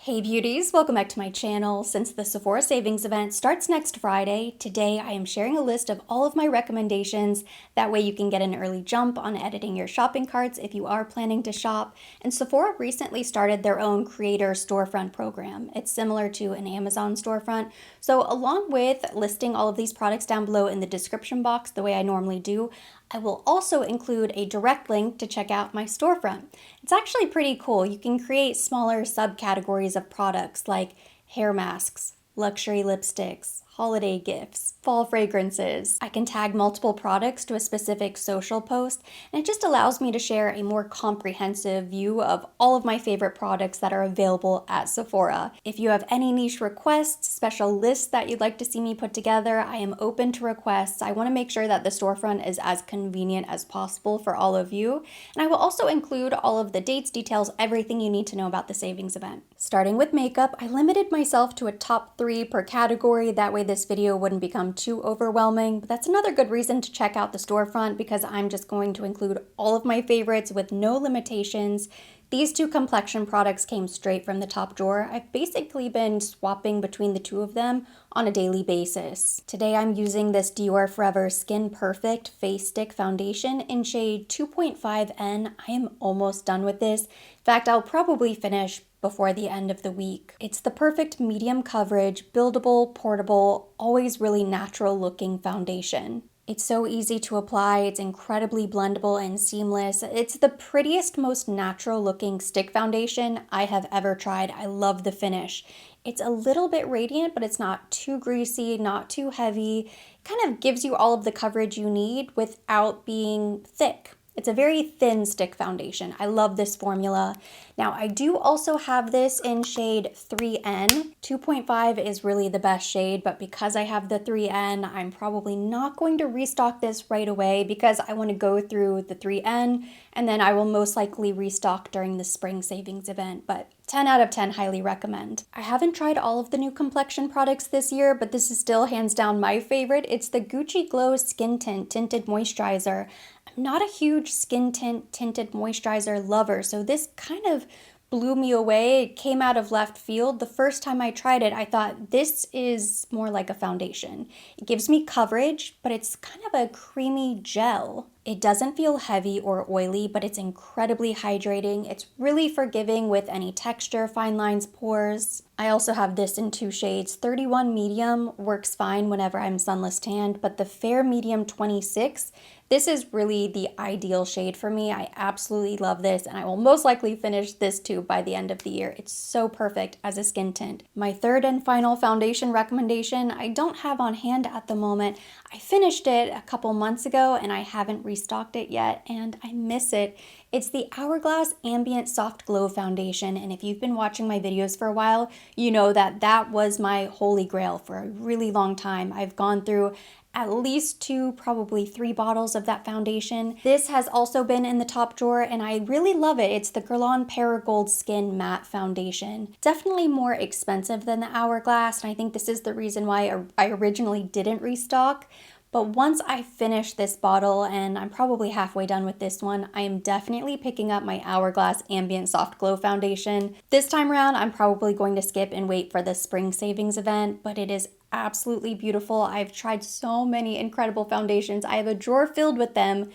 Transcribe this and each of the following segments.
Hey beauties, welcome back to my channel. Since the Sephora savings event starts next Friday, today I am sharing a list of all of my recommendations. That way you can get an early jump on editing your shopping carts if you are planning to shop. And Sephora recently started their own creator storefront program. It's similar to an Amazon storefront. So along with listing all of these products down below in the description box the way I normally do, I will also include a direct link to check out my storefront. It's actually pretty cool. You can create smaller subcategories of products like hair masks, luxury lipsticks, holiday gifts, fall fragrances. I can tag multiple products to a specific social post, and it just allows me to share a more comprehensive view of all of my favorite products that are available at Sephora. If you have any niche requests, special lists that you'd like to see me put together, I am open to requests. I want to make sure that the storefront is as convenient as possible for all of you, and I will also include all of the dates, details, everything you need to know about the savings event. Starting with makeup, I limited myself to a top 3 per category, that way this video wouldn't become too overwhelming, but that's another good reason to check out the storefront because I'm just going to include all of my favorites with no limitations. These 2 complexion products came straight from the top drawer. I've basically been swapping between the 2 of them on a daily basis. Today I'm using this Dior Forever Skin Perfect Face Stick Foundation in shade 2.5N. I am almost done with this. In fact, I'll probably finish before the end of the week. It's the perfect medium coverage, buildable, portable, always really natural looking foundation. It's so easy to apply, it's incredibly blendable and seamless. It's the prettiest, most natural looking stick foundation I have ever tried. I love the finish. It's a little bit radiant, but it's not too greasy, not too heavy. It kind of gives you all of the coverage you need without being thick. It's a very thin stick foundation. I love this formula. Now, I do also have this in shade 3N. 2.5 is really the best shade, but because I have the 3N, I'm probably not going to restock this right away because I want to go through the 3N, and then I will most likely restock during the spring savings event, but 10 out of 10 highly recommend. I haven't tried all of the new complexion products this year, but this is still hands down my favorite. It's the Gucci Glow Skin Tint Tinted Moisturizer. I'm not a huge skin tint tinted moisturizer lover, so this kind of blew me away. It came out of left field. The first time I tried it, I thought this is more like a foundation. It gives me coverage, but it's kind of a creamy gel. It doesn't feel heavy or oily, but it's incredibly hydrating. It's really forgiving with any texture, fine lines, pores. I also have this in 2 shades. 31 medium works fine whenever I'm sunless tanned, but the fair medium 26, this is really the ideal shade for me. I absolutely love this, and I will most likely finish this too by the end of the year. It's so perfect as a skin tint. My third and final foundation recommendation I don't have on hand at the moment. I finished it a couple months ago and I haven't restocked it yet, and I miss it. It's the Hourglass Ambient Soft Glow Foundation, and if you've been watching my videos for a while, you know that that was my holy grail for a really long time. I've gone through at least 2, probably 3 bottles of that foundation. This has also been in the top drawer and I really love it. It's the Guerlain Paragold Skin Matte Foundation. Definitely more expensive than the Hourglass, and I think this is the reason why I originally didn't restock. But once I finish this bottle, and I'm probably halfway done with this one, I am definitely picking up my Hourglass Ambient Soft Glow Foundation. This time around, I'm probably going to skip and wait for the spring savings event, but it is absolutely beautiful. I've tried so many incredible foundations. I have a drawer filled with them,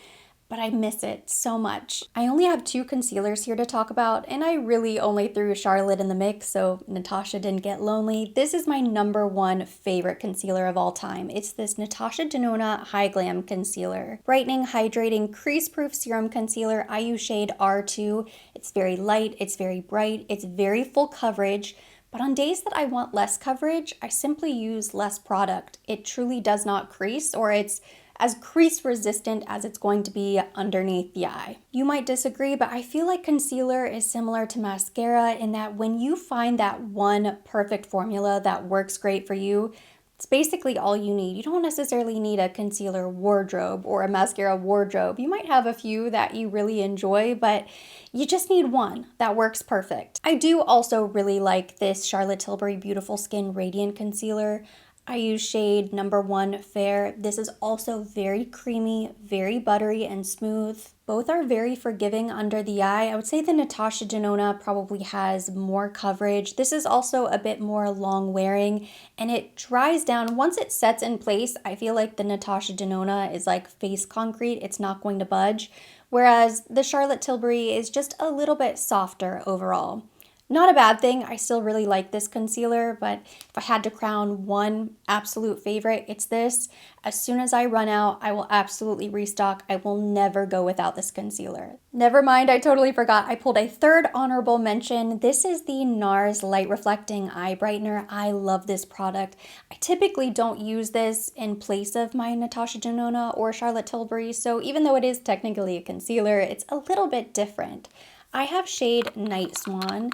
but I miss it so much. I only have 2 concealers here to talk about, and I really only threw Charlotte in the mix so Natasha didn't get lonely. This is my #1 favorite concealer of all time. It's this Natasha Denona High Glam Concealer. Brightening, hydrating, crease-proof serum concealer. I use shade R2. It's very light, it's very bright, it's very full coverage. But on days that I want less coverage, I simply use less product. It truly does not crease, or it's as crease resistant as it's going to be underneath the eye. You might disagree, but I feel like concealer is similar to mascara in that when you find that one perfect formula that works great for you, it's basically all you need. You don't necessarily need a concealer wardrobe or a mascara wardrobe. You might have a few that you really enjoy, but you just need one that works perfect. I do also really like this Charlotte Tilbury Beautiful Skin Radiant Concealer. I use shade number 1 Fair. This is also very creamy, very buttery and smooth. Both are very forgiving under the eye. I would say the Natasha Denona probably has more coverage. This is also a bit more long wearing and it dries down. Once it sets in place, I feel like the Natasha Denona is like face concrete. It's not going to budge. Whereas the Charlotte Tilbury is just a little bit softer overall. Not a bad thing. I still really like this concealer, but if I had to crown one absolute favorite, it's this. As soon as I run out, I will absolutely restock. I will never go without this concealer. Never mind, I totally forgot. I pulled a third honorable mention. This is the NARS Light Reflecting Eye Brightener. I love this product. I typically don't use this in place of my Natasha Denona or Charlotte Tilbury, so even though it is technically a concealer, it's a little bit different. I have shade Night Swan.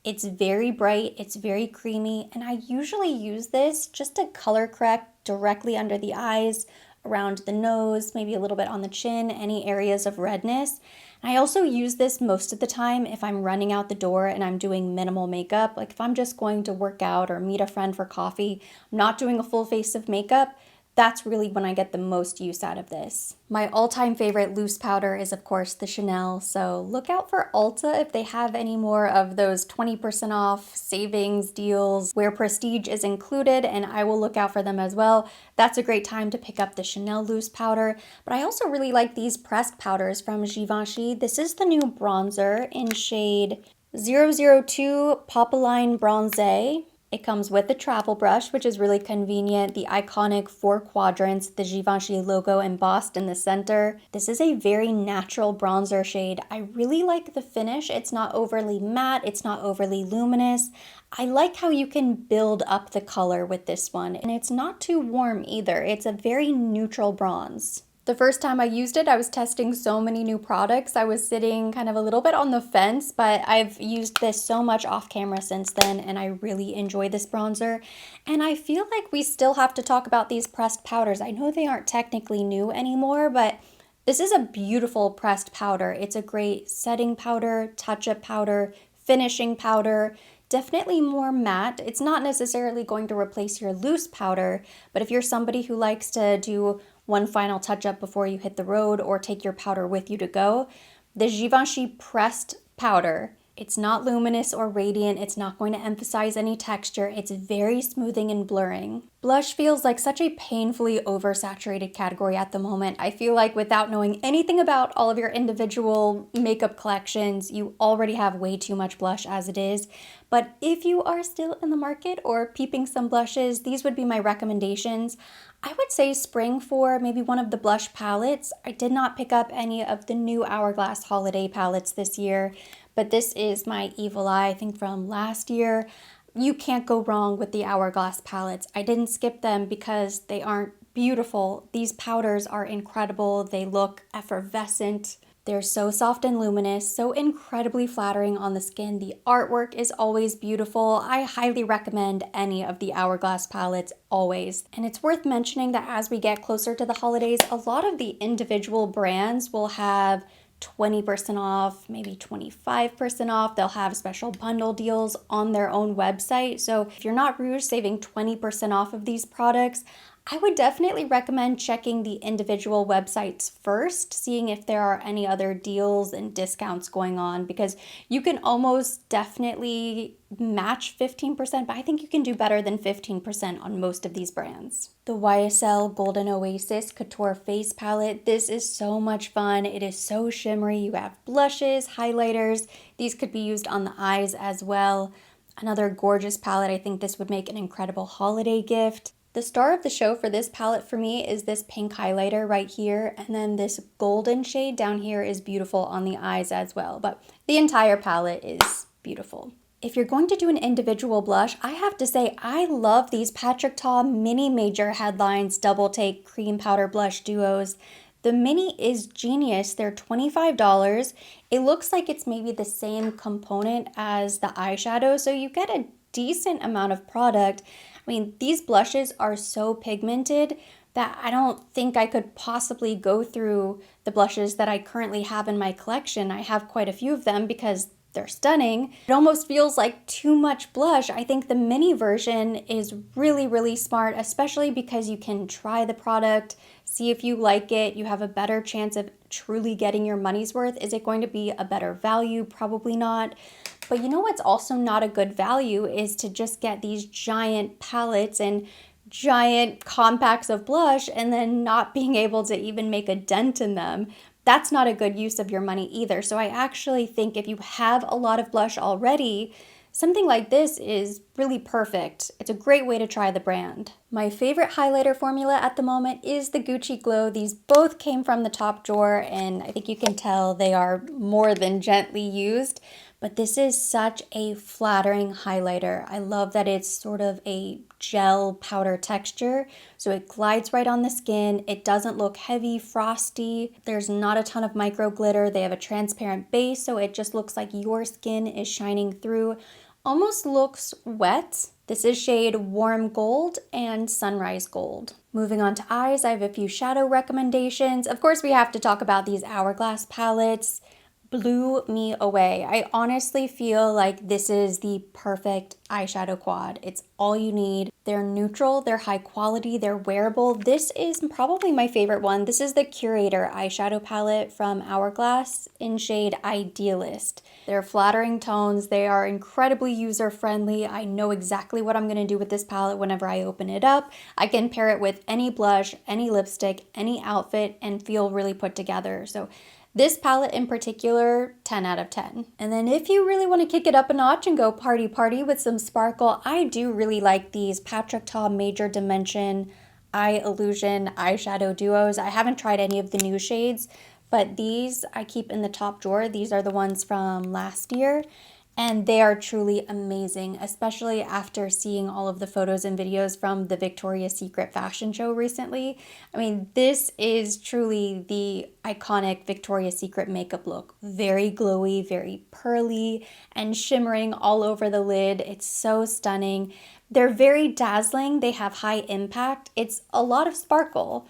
It's very bright, it's very creamy, and I usually use this just to color correct directly under the eyes, around the nose, maybe a little bit on the chin, any areas of redness. And I also use this most of the time if I'm running out the door and I'm doing minimal makeup. Like if I'm just going to work out or meet a friend for coffee, I'm not doing a full face of makeup, that's really when I get the most use out of this. My all-time favorite loose powder is of course the Chanel, so look out for Ulta if they have any more of those 20% off savings deals where prestige is included, and I will look out for them as well. That's a great time to pick up the Chanel loose powder, but I also really like these pressed powders from Givenchy. This is the new bronzer in shade 002 Popeline Bronze. It comes with the travel brush, which is really convenient, the iconic 4 quadrants, the Givenchy logo embossed in the center. This is a very natural bronzer shade. I really like the finish. It's not overly matte, it's not overly luminous. I like how you can build up the color with this one, and it's not too warm either. It's a very neutral bronze. The first time I used it, I was testing so many new products. I was sitting kind of a little bit on the fence, but I've used this so much off camera since then, and I really enjoy this bronzer. And I feel like we still have to talk about these pressed powders. I know they aren't technically new anymore, but this is a beautiful pressed powder. It's a great setting powder, touch-up powder, finishing powder. Definitely more matte. It's not necessarily going to replace your loose powder, but if you're somebody who likes to do one final touch-up before you hit the road or take your powder with you to go, the Givenchy pressed powder, it's not luminous or radiant, it's not going to emphasize any texture, it's very smoothing and blurring. Blush feels like such a painfully oversaturated category at the moment. I feel like without knowing anything about all of your individual makeup collections, you already have way too much blush as it is. But if you are still in the market or peeping some blushes, these would be my recommendations. I would say spring for maybe one of the blush palettes. I did not pick up any of the new Hourglass holiday palettes this year, but this is my Evil Eye, I think from last year. You can't go wrong with the Hourglass palettes. I didn't skip them because they aren't beautiful. These powders are incredible. They look effervescent. They're so soft and luminous, so incredibly flattering on the skin. The artwork is always beautiful. I highly recommend any of the Hourglass palettes, always. And it's worth mentioning that as we get closer to the holidays, a lot of the individual brands will have 20% off, maybe 25% off. They'll have special bundle deals on their own website. So if you're not Rouge saving 20% off of these products, I would definitely recommend checking the individual websites first, seeing if there are any other deals and discounts going on, because you can almost definitely match 15%, but I think you can do better than 15% on most of these brands. The YSL Golden Oasis Couture Face Palette. This is so much fun. It is so shimmery. You have blushes, highlighters. These could be used on the eyes as well. Another gorgeous palette. I think this would make an incredible holiday gift. The star of the show for this palette for me is this pink highlighter right here, and then this golden shade down here is beautiful on the eyes as well, but the entire palette is beautiful. If you're going to do an individual blush, I have to say I love these Patrick Ta Mini Major Headlines Double Take Cream Powder Blush Duos. The mini is genius. They're $25. It looks like it's maybe the same component as the eyeshadow, so you get a decent amount of product. I mean, these blushes are so pigmented that I don't think I could possibly go through the blushes that I currently have in my collection. I have quite a few of them because they're stunning. It almost feels like too much blush. I think the mini version is really, really smart, especially because you can try the product, see if you like it. You have a better chance of truly getting your money's worth. Is it going to be a better value? Probably not. But you know what's also not a good value is to just get these giant palettes and giant compacts of blush and then not being able to even make a dent in them. That's not a good use of your money either. So I actually think if you have a lot of blush already, something like this is really perfect. It's a great way to try the brand. My favorite highlighter formula at the moment is the Gucci Glow. These both came from the top drawer, and I think you can tell they are more than gently used. But this is such a flattering highlighter. I love that it's sort of a gel powder texture, so it glides right on the skin. It doesn't look heavy, frosty. There's not a ton of micro glitter. They have a transparent base, so it just looks like your skin is shining through. Almost looks wet. This is shade Warm Gold and Sunrise Gold. Moving on to eyes, I have a few shadow recommendations. Of course, we have to talk about these Hourglass palettes. Blew me away. I honestly feel like this is the perfect eyeshadow quad. It's all you need. They're neutral, they're high quality, they're wearable. This is probably my favorite one. This is the Curator eyeshadow palette from Hourglass in shade Idealist. They're flattering tones. They are incredibly user-friendly. I know exactly what I'm going to do with this palette whenever I open it up. I can pair it with any blush, any lipstick, any outfit, and feel really put together. So this palette in particular, 10 out of 10. And then if you really want to kick it up a notch and go party with some sparkle, I do really like these Patrick Ta Major Dimension Eye Illusion eyeshadow duos. I haven't tried any of the new shades, but these I keep in the top drawer. These are the ones from last year, and they are truly amazing, especially after seeing all of the photos and videos from the Victoria's Secret fashion show recently. I mean, this is truly the iconic Victoria's Secret makeup look. Very glowy, very pearly, and shimmering all over the lid. It's so stunning. They're very dazzling. They have high impact. It's a lot of sparkle.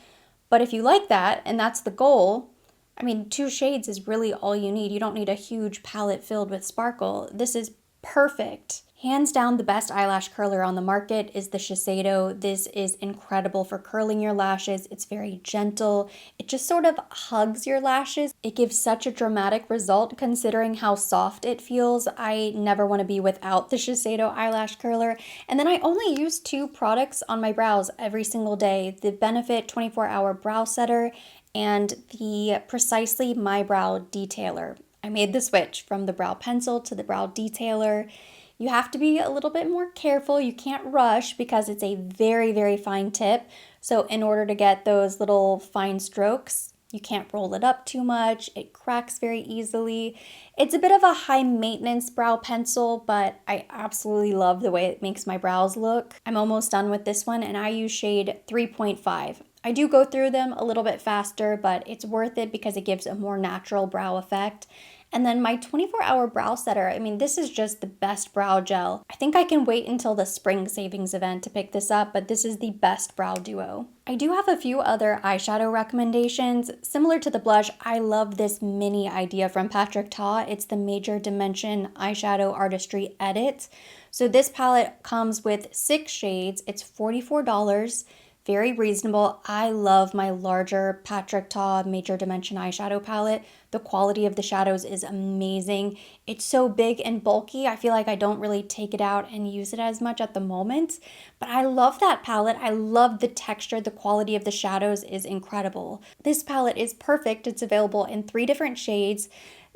But if you like that, and that's the goal, I mean, 2 shades is really all you need. You don't need a huge palette filled with sparkle. This is perfect. Hands down, the best eyelash curler on the market is the Shiseido. This is incredible for curling your lashes. It's very gentle. It just sort of hugs your lashes. It gives such a dramatic result considering how soft it feels. I never want to be without the Shiseido eyelash curler. And then I only use 2 products on my brows every single day. The Benefit 24-Hour Brow Setter and the Precisely My Brow Detailer. I made the switch from the brow pencil to the brow detailer. You have to be a little bit more careful. You can't rush because it's a very, very fine tip. So in order to get those little fine strokes, you can't roll it up too much. It cracks very easily. It's a bit of a high maintenance brow pencil, but I absolutely love the way it makes my brows look. I'm almost done with this one, and I use shade 3.5. I do go through them a little bit faster, but it's worth it because it gives a more natural brow effect. And then my 24-hour brow setter, I mean, this is just the best brow gel. I think I can wait until the spring savings event to pick this up, but this is the best brow duo. I do have a few other eyeshadow recommendations. Similar to the blush, I love this mini idea from Patrick Ta. It's the Major Dimension Eyeshadow Artistry Edit. So this palette comes with 6 shades. It's $44. Very reasonable. I love my larger Patrick Ta Major Dimension eyeshadow palette. The quality of the shadows is amazing. It's so big and bulky. I feel like I don't really take it out and use it as much at the moment, but I love that palette. I love the texture. The quality of the shadows is incredible. This palette is perfect. It's available in 3 different shades.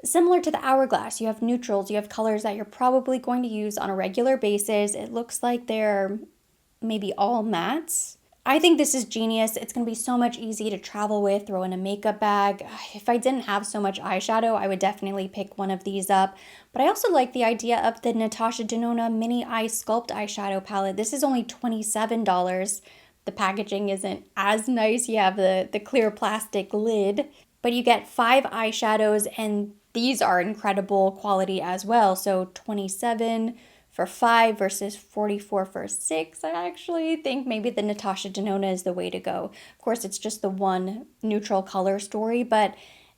Similar to the Hourglass, you have neutrals, you have colors that you're probably going to use on a regular basis. It looks like they're maybe all mattes. I think this is genius. It's going to be so much easy to travel with, throw in a makeup bag. If I didn't have so much eyeshadow, I would definitely pick one of these up. But I also like the idea of the Natasha Denona Mini Eye Sculpt eyeshadow palette. This is only $27. The packaging isn't as nice. You have the clear plastic lid, but you get 5 eyeshadows, and these are incredible quality as well. So $27 for 5 versus $44 for 6. I actually think maybe the Natasha Denona is the way to go. Of course, it's just the one neutral color story, but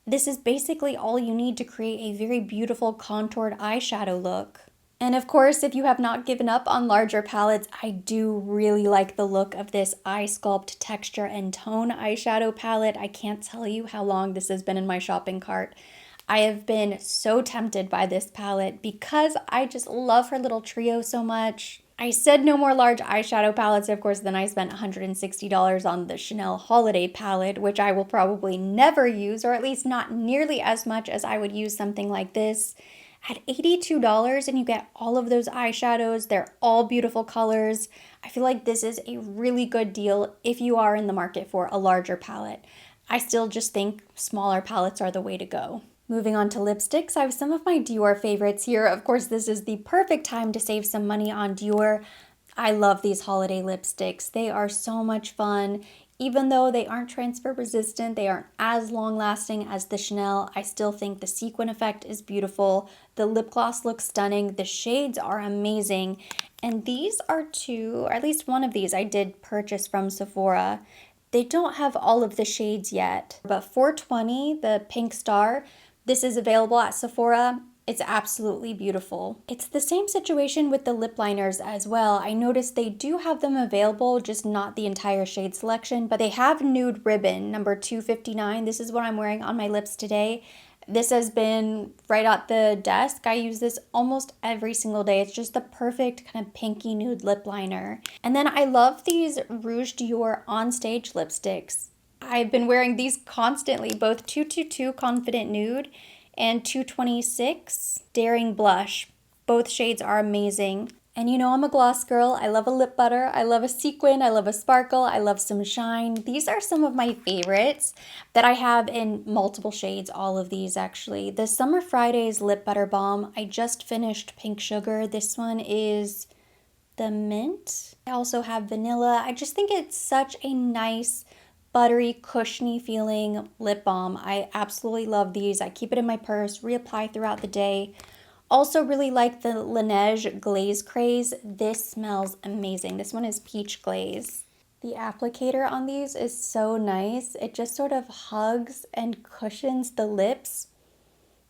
This is basically all you need to create a very beautiful contoured eyeshadow look. And of course, if you have not given up on larger palettes, I do really like the look of this Eye Sculpt Texture and Tone eyeshadow palette. I can't tell you how long this has been in my shopping cart. I have been so tempted by this palette because I just love her little trio so much. I said no more large eyeshadow palettes, of course, then I spent $160 on the Chanel Holiday palette, which I will probably never use, or at least not nearly as much as I would use something like this. At $82 and you get all of those eyeshadows, they're all beautiful colors. I feel like this is a really good deal if you are in the market for a larger palette. I still just think smaller palettes are the way to go. Moving on to lipsticks, I have some of my Dior favorites here. Of course, this is the perfect time to save some money on Dior. I love these holiday lipsticks. They are so much fun. Even though they aren't transfer resistant, they aren't as long lasting as the Chanel, I still think the sequin effect is beautiful. The lip gloss looks stunning. The shades are amazing. And these are two, or at least one of these I did purchase from Sephora. They don't have all of the shades yet, but 420, the Pink Star, this is available at Sephora. It's absolutely beautiful. It's the same situation with the lip liners as well. I noticed they do have them available, just not the entire shade selection, but they have Nude Ribbon, number 259. This is what I'm wearing on my lips today. This has been right at the desk. I use this almost every single day. It's just the perfect kind of pinky nude lip liner. And then I love these Rouge Dior On Stage lipsticks. I've been wearing these constantly, both 222 Confident Nude and 226 Daring Blush. Both shades are amazing. And you know I'm a gloss girl. I love a lip butter. I love a sequin. I love a sparkle. I love some shine. These are some of my favorites that I have in multiple shades, all of these actually. The Summer Fridays Lip Butter Balm, I just finished Pink Sugar. This one is the mint. I also have vanilla. I just think it's such a nice, buttery, cushiony feeling lip balm. I absolutely love these. I keep it in my purse, reapply throughout the day. Also really like the Laneige Glaze Craze. This smells amazing. This one is peach glaze. The applicator on these is so nice. It just sort of hugs and cushions the lips.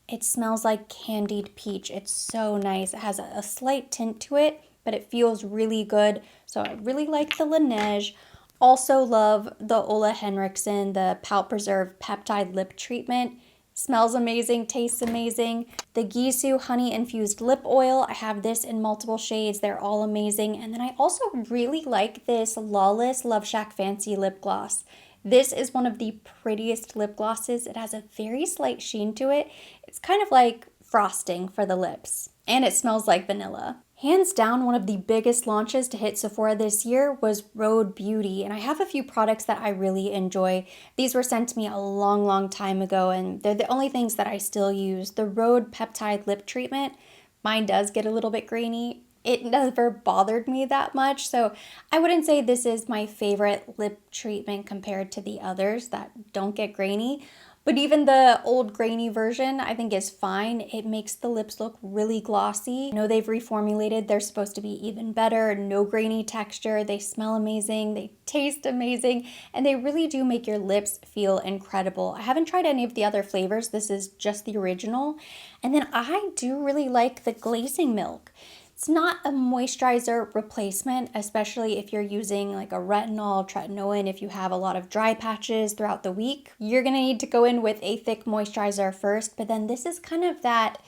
It smells like candied peach. It's so nice. It has a slight tint to it, but it feels really good. So I really like the Laneige. Also love the Ole Henriksen, the Pout Preserve Peptide Lip Treatment. Smells amazing, tastes amazing. The Gisou Honey Infused Lip Oil, I have this in multiple shades. They're all amazing. And then I also really like this Lawless Love Shack Fancy Lip Gloss. This is one of the prettiest lip glosses. It has a very slight sheen to it. It's kind of like frosting for the lips. And it smells like vanilla. Hands down, one of the biggest launches to hit Sephora this year was Rhode Beauty, and I have a few products that I really enjoy. These were sent to me a long time ago, and they're the only things that I still use. The Rhode Peptide Lip Treatment, mine does get a little bit grainy. It never bothered me that much, so I wouldn't say this is my favorite lip treatment compared to the others that don't get grainy. But even the old grainy version I think is fine. It makes the lips look really glossy. I know they've reformulated. They're supposed to be even better. No grainy texture. They smell amazing. They taste amazing. And they really do make your lips feel incredible. I haven't tried any of the other flavors. This is just the original. And then I do really like the glazing milk. It's not a moisturizer replacement, especially if you're using like a retinol, tretinoin, if you have a lot of dry patches throughout the week. You're gonna need to go in with a thick moisturizer first, but then this is kind of that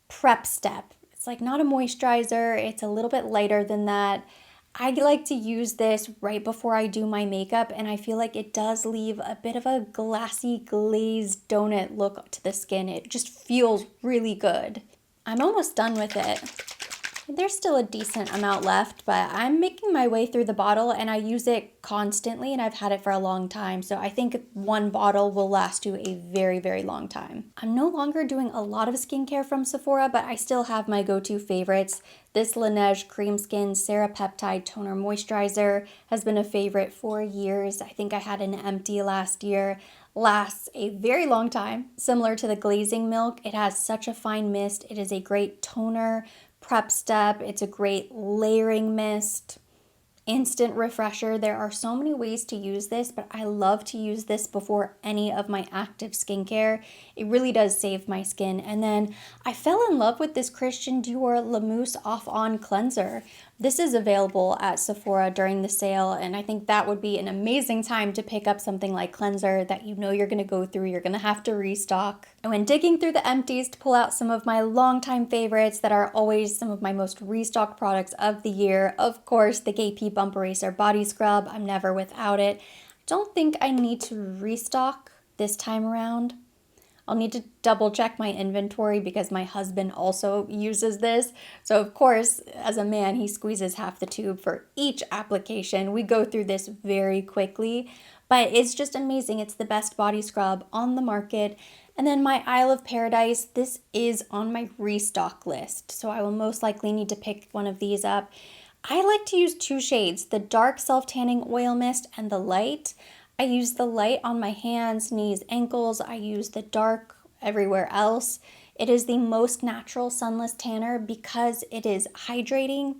prep step. It's like not a moisturizer, it's a little bit lighter than that. I like to use this right before I do my makeup, and I feel like it does leave a bit of a glassy, glazed donut look to the skin. It just feels really good. I'm almost done with it. There's still a decent amount left, but I'm making my way through the bottle and I use it constantly and I've had it for a long time. So I think one bottle will last you a very long time. I'm no longer doing a lot of skincare from Sephora, but I still have my go-to favorites. This Laneige Cream Skin Serapeptide Toner Moisturizer has been a favorite for years. I think I had an empty last year. Lasts a very long time. Similar to the glazing milk, it has such a fine mist. It is a great toner, prep step. It's a great layering mist. instant refresher. There are so many ways to use this, but I love to use this before any of my active skincare. It really does save my skin. And then I fell in love with this Christian Dior La Mousse Off-On Cleanser. This is available at Sephora during the sale, and I think that would be an amazing time to pick up something like cleanser that you know you're going to go through, you're going to have to restock. And when digging through the empties to pull out some of my longtime favorites that are always some of my most restocked products of the year, of course, the KP Bump Eraser Body Scrub. I'm never without it. I don't think I need to restock this time around. I'll need to double check my inventory because my husband also uses this. So of course, as a man, he squeezes half the tube for each application. We go through this very quickly, but it's just amazing. It's the best body scrub on the market. And then my Isle of Paradise, this is on my restock list. So I will most likely need to pick one of these up. I like to use two shades, the dark self-tanning oil mist and the light. I use the light on my hands, knees, ankles. I use the dark everywhere else. It is the most natural sunless tanner because it is hydrating.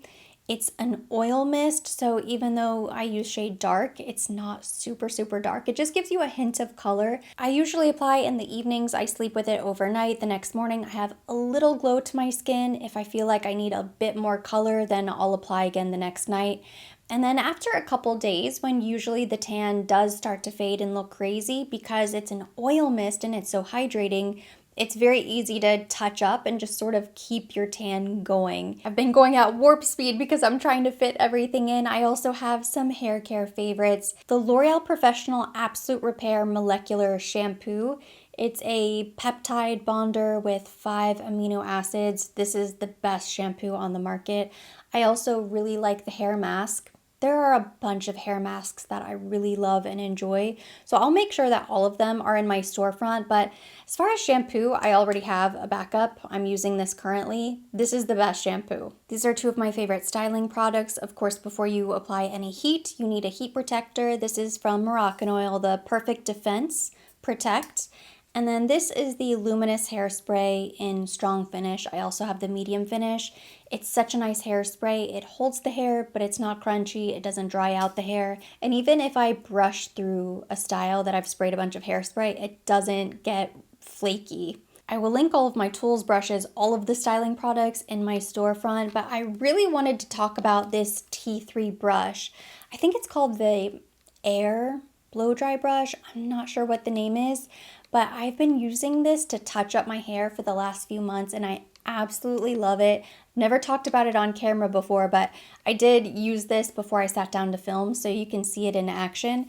It's an oil mist, so even though I use shade dark, it's not super dark. It just gives you a hint of color. I usually apply in the evenings. I sleep with it overnight. The next morning, I have a little glow to my skin. If I feel like I need a bit more color, then I'll apply again the next night. And then after a couple days, when usually the tan does start to fade and look crazy because it's an oil mist and it's so hydrating, it's very easy to touch up and just sort of keep your tan going. I've been going at warp speed because I'm trying to fit everything in. I also have some hair care favorites. The L'Oreal Professional Absolute Repair Molecular Shampoo. It's a peptide bonder with 5 amino acids. This is the best shampoo on the market. I also really like the hair mask. There are a bunch of hair masks that I really love and enjoy, so I'll make sure that all of them are in my storefront, but as far as shampoo, I already have a backup. I'm using this currently. This is the best shampoo. These are two of my favorite styling products. Of course, before you apply any heat, you need a heat protector. This is from Moroccan the Perfect Defense Protect. And then this is the Luminous Hairspray in Strong Finish. I also have the Medium Finish. It's such a nice hairspray. It holds the hair, but it's not crunchy. It doesn't dry out the hair. And even if I brush through a style that I've sprayed a bunch of hairspray, it doesn't get flaky. I will link all of my tools, brushes, all of the styling products in my storefront, but I really wanted to talk about this T3 brush. I think it's called the Air Blow Dry Brush. I'm not sure what the name is, but I've been using this to touch up my hair for the last few months and I absolutely love it. Never talked about it on camera before, but I did use this before I sat down to film so you can see it in action.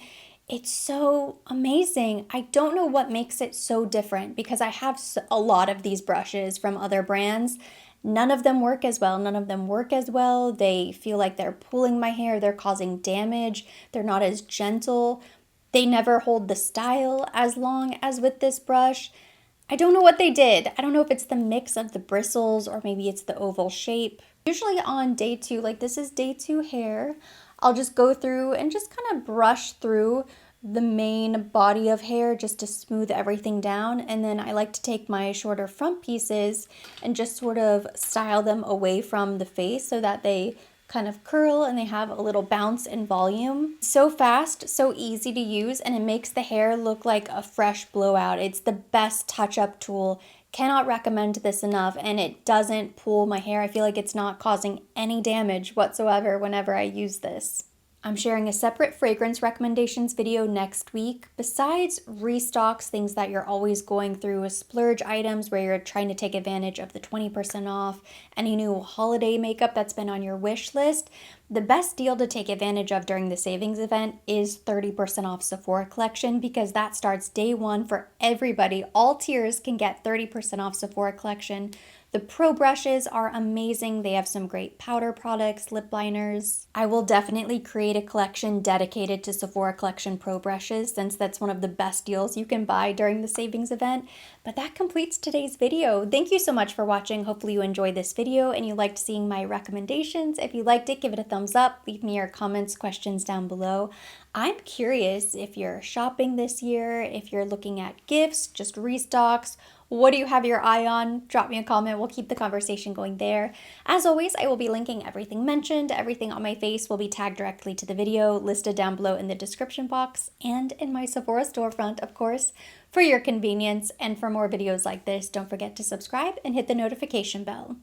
It's so amazing. I don't know what makes it so different because I have a lot of these brushes from other brands. None of them work as well. None of them work as well. They feel like they're pulling my hair. They're causing damage. They're not as gentle. They never hold the style as long as with this brush. I don't know what they did. I don't know if it's the mix of the bristles or maybe it's the oval shape. Usually on day 2, like this is day 2 hair, I'll just go through and just kind of brush through the main body of hair just to smooth everything down. And then I like to take my shorter front pieces and just sort of style them away from the face so that they kind of curl and they have a little bounce and volume. So fast, so easy to use, and it makes the hair look like a fresh blowout. It's the best touch-up tool. Cannot recommend this enough, and it doesn't pull my hair. I feel like it's not causing any damage whatsoever whenever I use this. I'm sharing a separate fragrance recommendations video next week. Besides restocks, things that you're always going through, splurge items where you're trying to take advantage of the 20% off, any new holiday makeup that's been on your wish list, the best deal to take advantage of during the savings event is 30% off Sephora collection because that starts day 1 for everybody. All tiers can get 30% off Sephora collection. The Pro brushes are amazing. They have some great powder products, lip liners. I will definitely create a collection dedicated to Sephora Collection Pro brushes since that's one of the best deals you can buy during the savings event. But that completes today's video. Thank you so much for watching. Hopefully you enjoyed this video and you liked seeing my recommendations. If you liked it, give it a thumbs up. Leave me your comments, questions down below. I'm curious if you're shopping this year, if you're looking at gifts, just restocks, What do you have your eye on? Drop me a comment. We'll keep the conversation going there. As always, I will be linking everything mentioned. Everything on my face will be tagged directly to the video, listed down below in the description box, and in my Sephora storefront, of course, for your convenience. And for more videos like this, don't forget to subscribe and hit the notification bell.